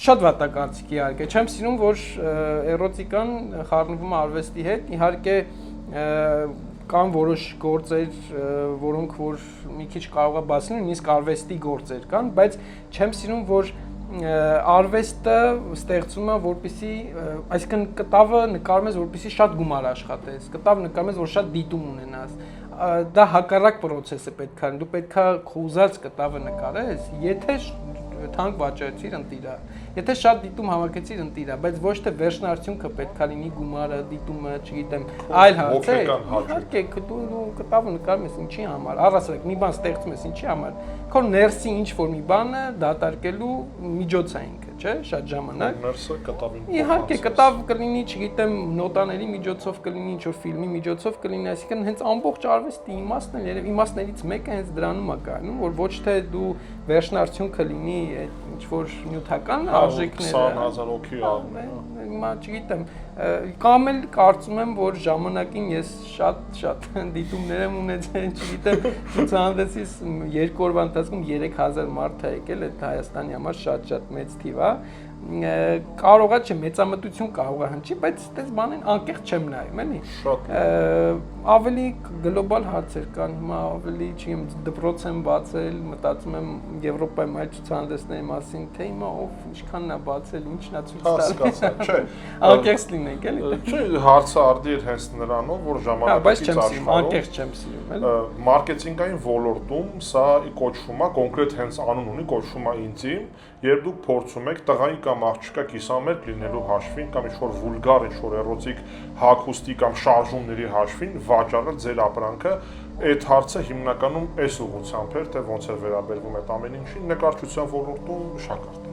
շատ վատակարծիք իհարկե, չեմ սիրում, որ էրոտիկան խառնվում է արվեստի հետ, իհարկե կան որոշ գործեր, որոնք որ մի քիչ կարող է բացնել, նույնիսկ արվեստի գործեր կան, բայց չեմ սիրում, որ արվեստը ստեղծում է, որպեսզի, այսինքն կտավը նկարում ես, որպեսզի շատ գումար աշխատես, կտավ նկարում ես, որ շատ դիտում ունենաս, դա հակառակ process է պետք է, դու պետք է խոզած կտավը նկարես, եթե թանկ վաճառեցիր ընտիրա, եթե շատ դիտում հավաքեցիր ընտիրա, բայց ոչ թե վերջնարդյունքը պետք է լինի գումարը, դիտումը, չգիտեմ, այլ հարցեր, իհարկե դու կտավը նկարում ես ինչի համար, առասարակ մի բան ստեղծում ես ինչի համար, քո ներսի ինչ որ մի բանը դատարկելու միջոց է ինքը, չէ՞, շատ ժամանակ։ Ներսը կտավին։ Իհարկե կտավ կլինի, չգիտեմ, նոտաների միջոցով կլինի, ինչ որ ֆիլմի միջոցով կլինի, այսինքն հենց ամբողջ արվեստի իմաստն է, երևի իմաստներից մեկը հենց դրանում է կայանում, որ ոչ թե դու վերջնարդյունքը լինի այդ ինչ որ նյութական արժեքները 20000 հոգի հիմա չգիտեմ կամ էլ կարծում եմ որ ժամանակին ես շատ դիտումներ եմ ունեցել չգիտեմ ցուցահանդեսից 2 օրվա ընթացքում 3000 մարդ է եկել այդ Հայաստանի համար շատ մեծ թիվ է կարողա չէ մեծամտություն կարող է հնչի բայց այդպես բանին անկեղծ չեմ նայում էլի ավելի գլոբալ հարցեր կան հիմա ավելի չգիտեմ դպրոց եմ բացել մտածում եմ Եվրոպայում այլ ցուցահանդեսների մասին թե հիմա ով ինչքանն է բացել ինչն է ցույց տալիս չէ անկեղծ լինենք էլի չէ հարցը արդի էր հենց նրանով որ ժամանակից աշխարհում անկեղծ չեմ սիրում էլի մարքեթինգային ոլորտում սա կոչվում է կոնկրետ հենց անուն ունի կոչվում է ինտիմ երբ դուք փորձում եք տղայի կամ աղջկա կիսամերկ լինելու հաշվին կամ ինչ-որ վուլգար, ինչ-որ էրոտիկ հագուստի կամ շարժումների հաշվին վաճառել ձեր ապրանքը, այդ հարցը հիմնականում այս ուղղությամբ էր, թե ոնց է վերաբերվում այդ ամեն ինչին, նկարչության ոլորտում շաքարտ։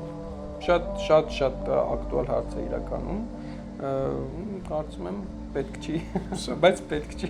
Շատ ակտուալ հարց է իրականում, կարծում եմ պետք չի, բայց պետք չի։